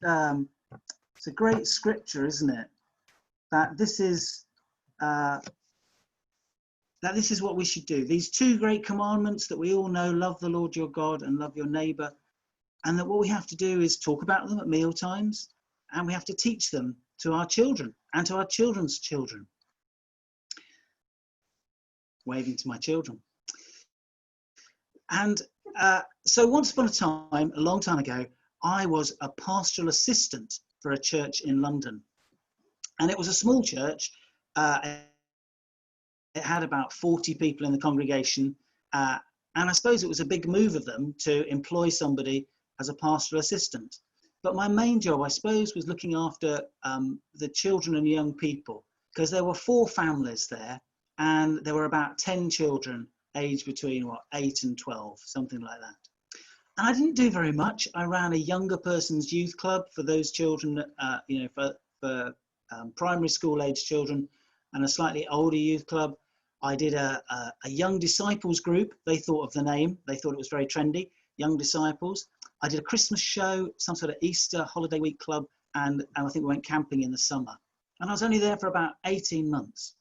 it's a great scripture, isn't it? That this is what we should do. These two great commandments that we all know: love the Lord your God and love your neighbour. And that what we have to do is talk about them at meal times, and we have to teach them to our children and to our children's children. Waving to my children. And so once upon a time, a long time ago, I was a pastoral assistant for a church in London. And it was a small church. It had about 40 people in the congregation. And I suppose it was a big move of them to employ somebody as a pastoral assistant. But my main job, I suppose, was looking after the children and young people, because there were 4 families there, and there were about 10 children aged between 8 and 12, something like that. And I didn't do very much. I ran a younger person's youth club for those children, for primary school age children, and a slightly older youth club. I did a young disciples group. They thought of the name. They thought it was very trendy, Young Disciples. I did a Christmas show, some sort of Easter holiday week club, and I think we went camping in the summer. And I was only there for about 18 months.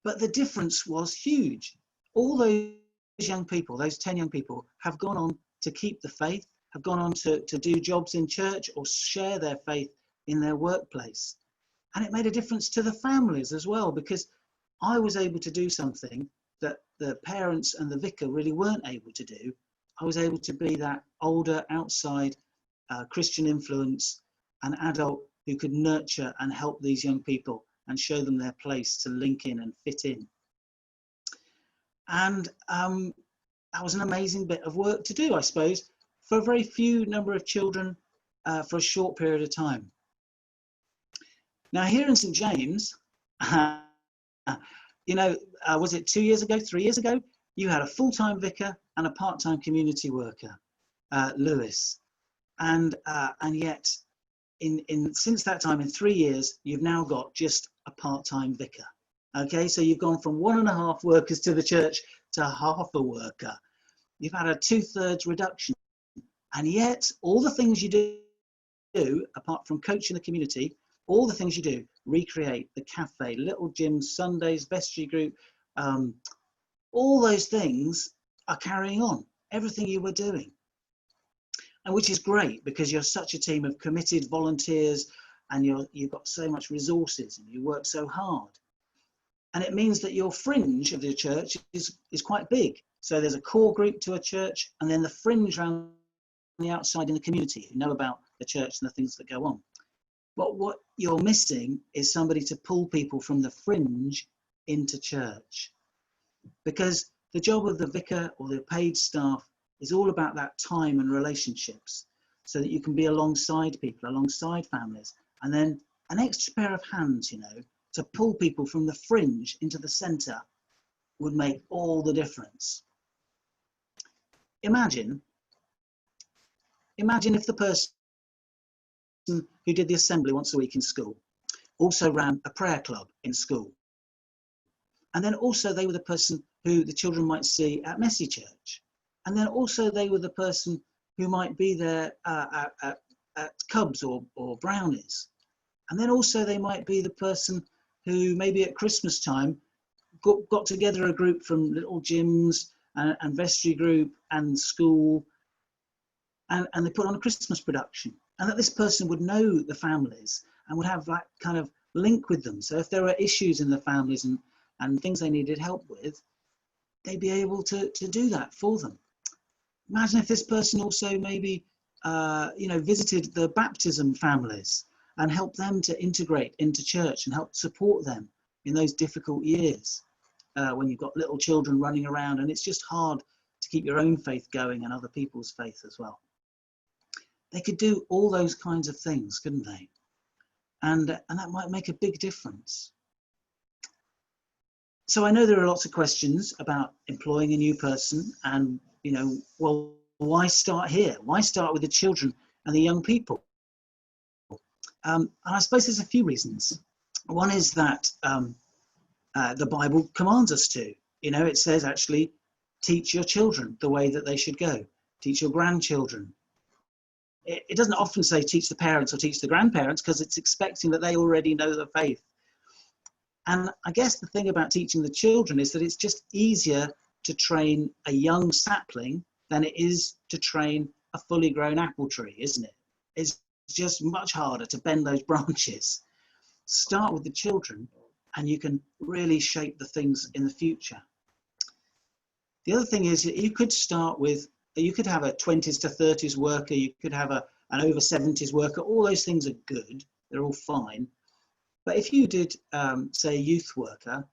But the difference was huge. All those young people, those 10 young people, have gone on to keep the faith, have gone on to do jobs in church or share their faith in their workplace. And it made a difference to the families as well, because I was able to do something that the parents and the vicar really weren't able to do. I was able to be that older, outside Christian influence, an adult who could nurture and help these young people and show them their place to link in and fit in. And that was an amazing bit of work to do, I suppose, for a very few number of children for a short period of time. Now, here in St. James, was it 2 years ago, 3 years ago? You had a full-time vicar and a part-time community worker, Lewis. And yet, since that time, in 3 years, you've now got just a part-time vicar. Okay, so you've gone from 1.5 workers to the church to half a worker. You've had a 2/3 reduction. And yet, all the things you do, apart from coaching the community, all the things you do, recreate the cafe, little gyms, Sundays, vestry group, all those things are carrying on, everything you were doing. And which is great, because you're such a team of committed volunteers, and you've got so much resources, and you work so hard. And it means that your fringe of the church is quite big. So there's a core group to a church, and then the fringe around the outside in the community who know about the church and the things that go on. But what you're missing is somebody to pull people from the fringe into church. Because the job of the vicar or the paid staff is all about that time and relationships, so that you can be alongside people, alongside families, and then an extra pair of hands, to pull people from the fringe into the centre would make all the difference. Imagine if the person who did the assembly once a week in school also ran a prayer club in school. And then also they were the person who the children might see at Messy Church. And then also they were the person who might be there at Cubs or Brownies. And then also they might be the person who maybe at Christmas time got together a group from little gyms and vestry group and school, and they put on a Christmas production. And that this person would know the families and would have that kind of link with them. So if there were issues in the families and things they needed help with, they'd be able to do that for them. Imagine if this person also maybe, visited the baptism families and helped them to integrate into church and help support them in those difficult years when you've got little children running around and it's just hard to keep your own faith going and other people's faith as well. They could do all those kinds of things, couldn't they? And that might make a big difference. So I know there are lots of questions about employing a new person and, well, why start here? Why start with the children and the young people? And I suppose there's a few reasons. One is that the Bible commands us to. It says actually, teach your children the way that they should go. Teach your grandchildren it doesn't often say teach the parents or teach the grandparents, because it's expecting that they already know the faith. And I guess the thing about teaching the children is that it's just easier to train a young sapling than it is to train a fully grown apple tree, isn't it? It's just much harder to bend those branches. Start with the children and you can really shape the things in the future. The other thing is that you could start with, you could have a 20s to 30s worker, you could have an over 70s worker. All those things are good, they're all fine. But if you did, say, a youth worker,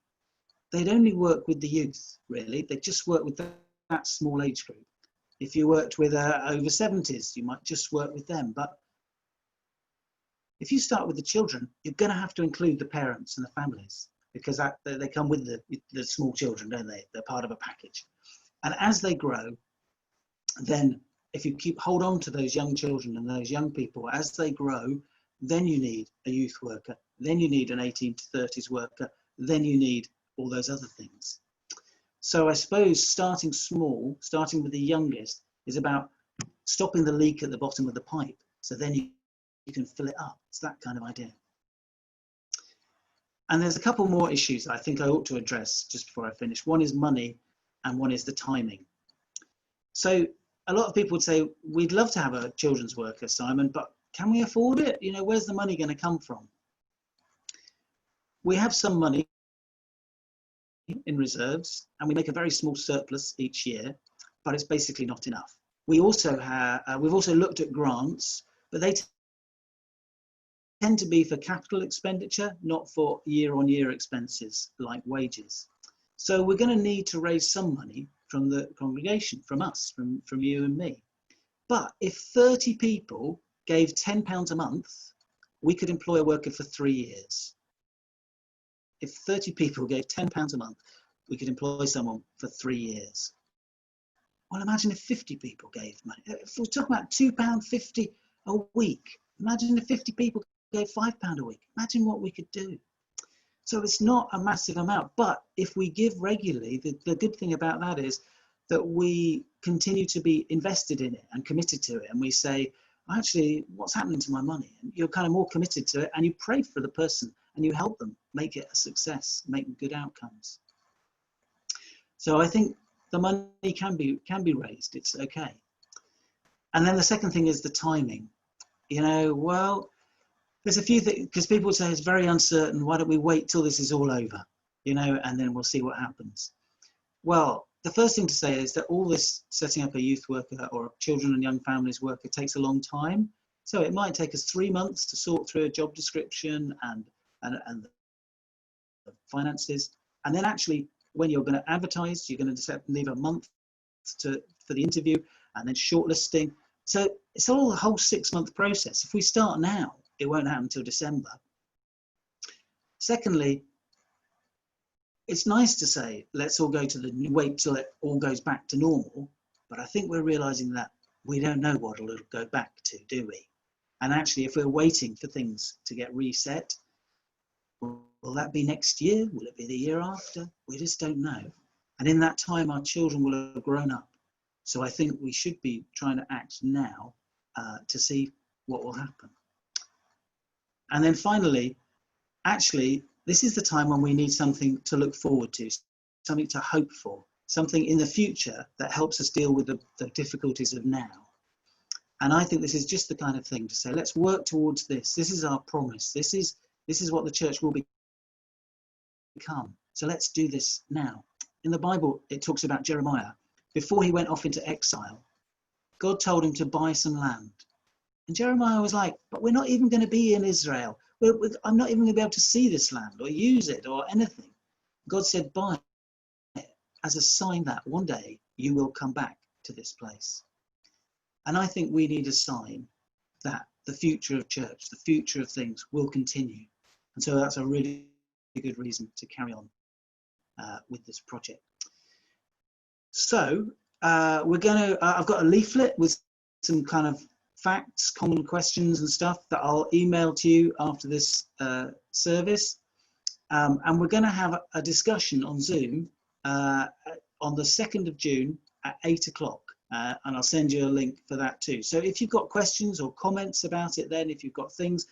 they'd only work with the youth, really. They'd just work with that small age group. If you worked with over 70s, you might just work with them. But if you start with the children, you're going to have to include the parents and the families, because they come with the small children, don't they? They're part of a package. And as they grow, then if you hold on to those young children and those young people, as they grow, then you need a youth worker, then you need an 18 to 30s worker, then you need all those other things. So I suppose starting small, starting with the youngest, is about stopping the leak at the bottom of the pipe, so then you can fill it up. It's that kind of idea. And there's a couple more issues I think I ought to address just before I finish. One is money and one is the timing. So a lot of people would say, we'd love to have a children's worker, Simon, but can we afford it? You know, where's the money going to come from? We have some money in reserves and we make a very small surplus each year, but it's basically not enough. We also have, we've also looked at grants, but they tend to be for capital expenditure, not for year-on-year expenses like wages. So we're going to need to raise some money from the congregation, from us, from you and me. But if 30 people gave £10 a month, we could employ a worker for 3 years. If 30 people gave £10 a month, we could employ someone for 3 years. Well, imagine if 50 people gave money. If we're talking about £2.50 a week, imagine if 50 people gave £5 a week. Imagine what we could do. So it's not a massive amount, but if we give regularly, the good thing about that is that we continue to be invested in it and committed to it. And we say, actually, what's happening to my money? And you're kind of more committed to it, and you pray for the person and you help them make it a success, make good outcomes. So I think the money can be raised. It's okay. And then the second thing is the timing. You know, well, there's a few things, because people would say it's very uncertain. Why don't we wait till this is all over, you know, and then we'll see what happens. Well, the first thing to say is that all this setting up a youth worker or children and young families worker takes a long time. So it might take us 3 months to sort through a job description and the finances. And then actually, when you're going to advertise, you're going to leave a month for the interview and then shortlisting. So it's all a whole 6-month process. If we start now, it won't happen until December. Secondly, it's nice to say, let's all go to wait till it all goes back to normal. But I think we're realizing that we don't know what it'll go back to, do we? And actually, if we're waiting for things to get reset, will that be next year? Will it be the year after? We just don't know. And in that time, our children will have grown up. So I think we should be trying to act now to see what will happen. And then finally, actually, this is the time when we need something to look forward to, something to hope for, something in the future that helps us deal with the difficulties of now. And I think this is just the kind of thing to say, let's work towards this. This is our promise. This is what the church will become. So let's do this now. In the Bible, it talks about Jeremiah. Before he went off into exile, God told him to buy some land. And Jeremiah was like, but we're not even going to be in Israel. I'm not even going to be able to see this land or use it or anything. God said, buy it as a sign that one day you will come back to this place. And I think we need a sign that the future of church, the future of things will continue. And so that's a really good reason to carry on with this project. So we're going to, I've got a leaflet with some kind of facts, common questions and stuff that I'll email to you after this service. And we're going to have a discussion on Zoom on the 2nd of June at 8 o'clock. and I'll send you a link for that too. So if you've got questions or comments about it, then if you've got things,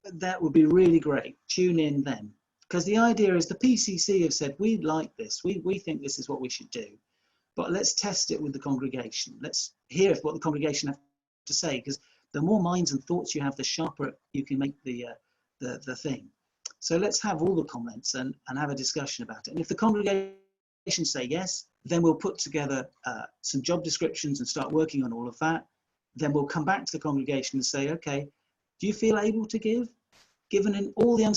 that would be really great. Tune in then, because the idea is the PCC have said, we like this, we think this is what we should do, but let's test it with the congregation. Let's hear what the congregation have to say, because the more minds and thoughts you have, the sharper you can make the thing. So let's have all the comments and have a discussion about it. And if the congregation say yes, then we'll put together some job descriptions and start working on all of that. Then we'll come back to the congregation and say, okay, do you feel able to give? Given in all the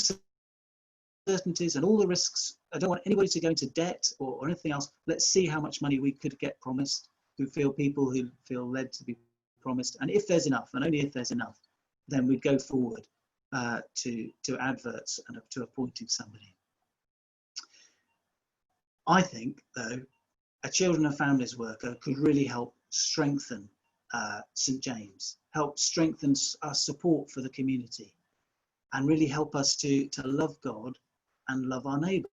uncertainties and all the risks, I don't want anybody to go into debt or anything else. Let's see how much money we could get promised. People who feel led to be promised. And if there's enough, and only if there's enough, then we go forward to adverts and to appointing somebody. I think, though, a children and families worker could really help strengthen St. James, help strengthen our support for the community, and really help us to love God and love our neighbour.